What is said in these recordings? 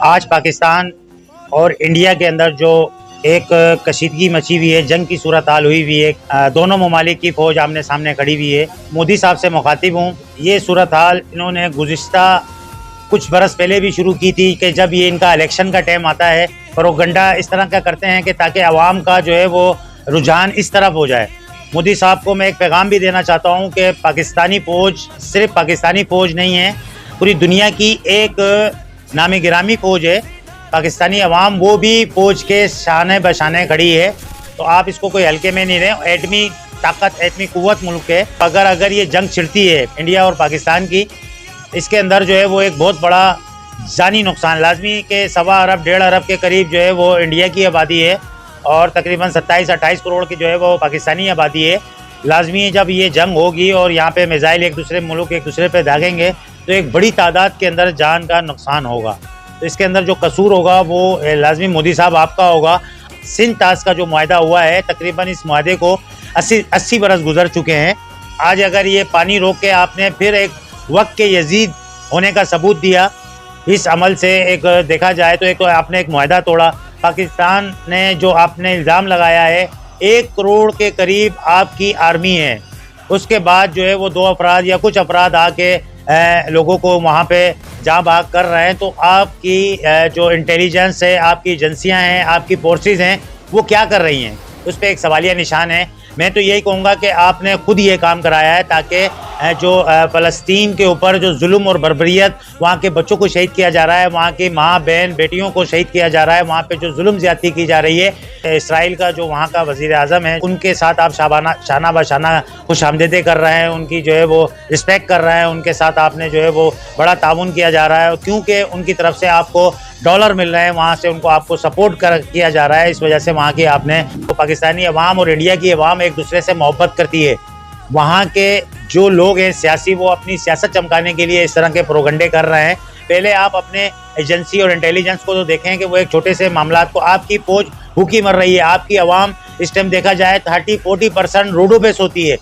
آج پاکستان اور انڈیا کے اندر جو ایک کشیدگی مچی ہوئی ہے، جنگ کی صورتحال ہوئی ہوئی ہے، دونوں ممالک کی فوج آمنے سامنے کھڑی ہوئی ہے۔ مودی صاحب سے مخاطب ہوں، یہ صورتحال انہوں نے گزشتہ کچھ برس پہلے بھی شروع کی تھی کہ جب یہ ان کا الیکشن کا ٹائم آتا ہے، پروپیگنڈا اس طرح کا کرتے ہیں کہ تاکہ عوام کا جو ہے وہ رجحان اس طرف ہو جائے۔ مودی صاحب کو میں ایک پیغام بھی دینا چاہتا ہوں کہ پاکستانی فوج صرف پاکستانی فوج نہیں ہے، پوری دنیا کی ایک نامی گرامی فوج ہے۔ پاکستانی عوام وہ بھی فوج کے شانے بشانے کھڑی ہے، تو آپ اس کو کوئی ہلکے میں نہیں لیں۔ ایٹمی طاقت، ایٹمی قوت ملک ہے، اگر یہ جنگ چھڑتی ہے انڈیا اور پاکستان کی، اس کے اندر جو ہے وہ ایک بہت بڑا جانی نقصان لازمی کہ 1.25 ارب 1.5 ارب کے قریب جو ہے وہ انڈیا کی آبادی ہے اور تقریباً 27-28 کروڑ کی جو ہے وہ پاکستانی آبادی ہے۔ لازمی ہے جب یہ جنگ ہوگی اور یہاں پہ میزائل ایک دوسرے پہ داغیں گے تو ایک بڑی تعداد کے اندر جان کا نقصان ہوگا۔ تو اس کے اندر جو قصور ہوگا وہ لازمی مودی صاحب آپ کا ہوگا۔ سندھ طاس کا جو معاہدہ ہوا ہے، تقریباً اس معاہدے کو 80 برس گزر چکے ہیں۔ آج اگر یہ پانی روک کے آپ نے پھر ایک وقت کے یزید ہونے کا ثبوت دیا، اس عمل سے ایک دیکھا جائے تو آپ نے ایک معاہدہ توڑا۔ پاکستان نے جو آپ نے الزام لگایا ہے 1 کروڑ کے قریب آپ کی آرمی ہے، اس کے بعد جو ہے وہ 2 افراد یا کچھ افراد آ کے لوگوں کو وہاں پہ جہاں بھاگ کر رہے ہیں، تو آپ کی جو انٹیلیجنس ہے، آپ کی ایجنسیاں ہیں، آپ کی فورسز ہیں، وہ کیا کر رہی ہیں؟ اس پہ ایک سوالیہ نشان ہے۔ میں تو یہی کہوں گا کہ آپ نے خود یہ کام کرایا ہے تاکہ جو فلسطین کے اوپر جو ظلم اور بربریت، وہاں کے بچوں کو شہید کیا جا رہا ہے، وہاں کی ماں بہن بیٹیوں کو شہید کیا جا رہا ہے، وہاں پہ جو ظلم زیادتی کی جا رہی ہے، اسرائیل کا جو وہاں کا وزیر اعظم ہے، ان کے ساتھ آپ شانہ بشانہ خوش آمدیدیں کر رہے ہیں، ان کی جو ہے وہ رسپیکٹ کر رہے ہیں، ان کے ساتھ آپ نے جو ہے وہ بڑا تعاون کیا جا رہا ہے، کیونکہ ان کی طرف سے آپ کو ڈالر مل رہے ہیں، وہاں سے ان کو آپ کو سپورٹ کیا جا رہا ہے۔ اس وجہ سے وہاں کی آپ نے پاکستانی عوام اور انڈیا کی عوام ایک دوسرے سے محبت کرتی ہے۔ وہاں کے جو لوگ ہیں سیاسی، وہ اپنی سیاست چمکانے کے لیے اس طرح کے پروپیگنڈے کر رہے ہیں۔ پہلے آپ اپنے ایجنسی اور انٹیلیجنس کو تو دیکھیں کہ وہ ایک چھوٹے سے معاملات کو، آپ کی فوج بھوکی مر رہی ہے، آپ کی عوام اس ٹائم دیکھا جائے 30-40% روڈوں پہ سوتی ہے،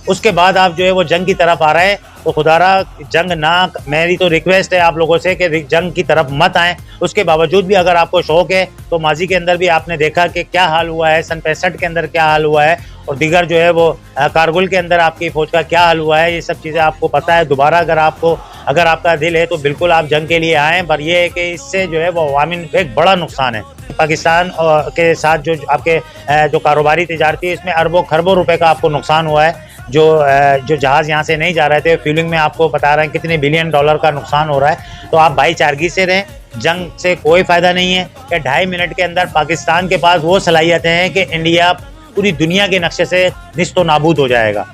اس کے بعد آپ جو ہے وہ جنگ کی طرف آ رہے ہیں۔ تو خدا را جنگ نہ، میری تو ریکویسٹ ہے آپ لوگوں سے کہ جنگ کی طرف مت آئیں۔ اس کے باوجود بھی اگر آپ کو شوق ہے تو ماضی کے اندر بھی آپ نے دیکھا کہ کیا حال ہوا ہے، سن 65 کے اندر کیا حال ہوا ہے، اور دیگر جو ہے وہ کارگل کے اندر آپ کی فوج کا کیا حال ہوا ہے، یہ سب چیزیں آپ کو پتہ ہے۔ دوبارہ اگر آپ کا دل ہے تو بالکل آپ جنگ کے لیے آئیں، پر یہ ہے کہ اس سے جو ہے وہ عوامی ایک بڑا نقصان ہے۔ پاکستان کے ساتھ جو آپ کے جو کاروباری تجارتی ہے، اس میں اربوں خربوں روپے کا آپ کو نقصان ہوا ہے۔ جو جہاز یہاں سے نہیں جا رہے تھے، فیولنگ میں آپ کو بتا رہے ہیں کتنے بلین ڈالر کا نقصان ہو رہا ہے۔ تو آپ بھائی چارگی سے رہیں، جنگ سے کوئی فائدہ نہیں ہے کہ 2.5 منٹ کے اندر پاکستان کے پاس وہ صلاحیتیں ہیں کہ انڈیا پوری دنیا کے نقشے سے نیست و نابود ہو جائے گا۔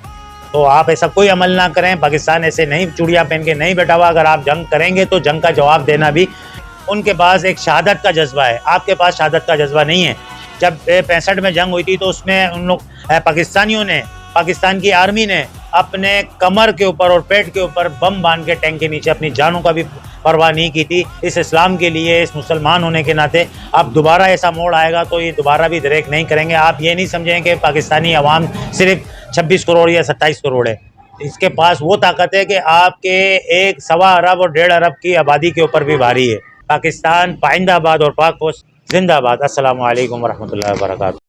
تو آپ ایسا کوئی عمل نہ کریں، پاکستان ایسے نہیں چوڑیاں پہن کے نہیں بیٹھا ہوا۔ اگر آپ جنگ کریں گے تو جنگ کا جواب دینا بھی ان کے پاس ایک شہادت کا جذبہ ہے، آپ کے پاس شہادت کا جذبہ نہیں ہے۔ جب 65 میں جنگ ہوئی تھی تو اس میں ان لوگ پاکستانیوں نے، پاکستان کی آرمی نے اپنے کمر کے اوپر اور پیٹ کے اوپر بم باندھ کے ٹینک کے نیچے اپنی جانوں کا بھی پرواہ نہیں کی تھی۔ اس اسلام کے لیے، اس مسلمان ہونے کے ناطے اب دوبارہ ایسا موڑ آئے گا تو یہ دوبارہ بھی دریک نہیں کریں گے۔ آپ یہ نہیں سمجھیں کہ پاکستانی عوام صرف 26 کروڑ یا 27 کروڑ ہے، اس کے پاس وہ طاقت ہے کہ آپ کے 1.25 ارب اور 1.5 ارب کی آبادی کے اوپر بھی بھاری ہے۔ پاکستان پائندہ آباد اور پاک فوج زندہ باد۔ السلام علیکم ورحمۃ اللہ وبرکاتہ۔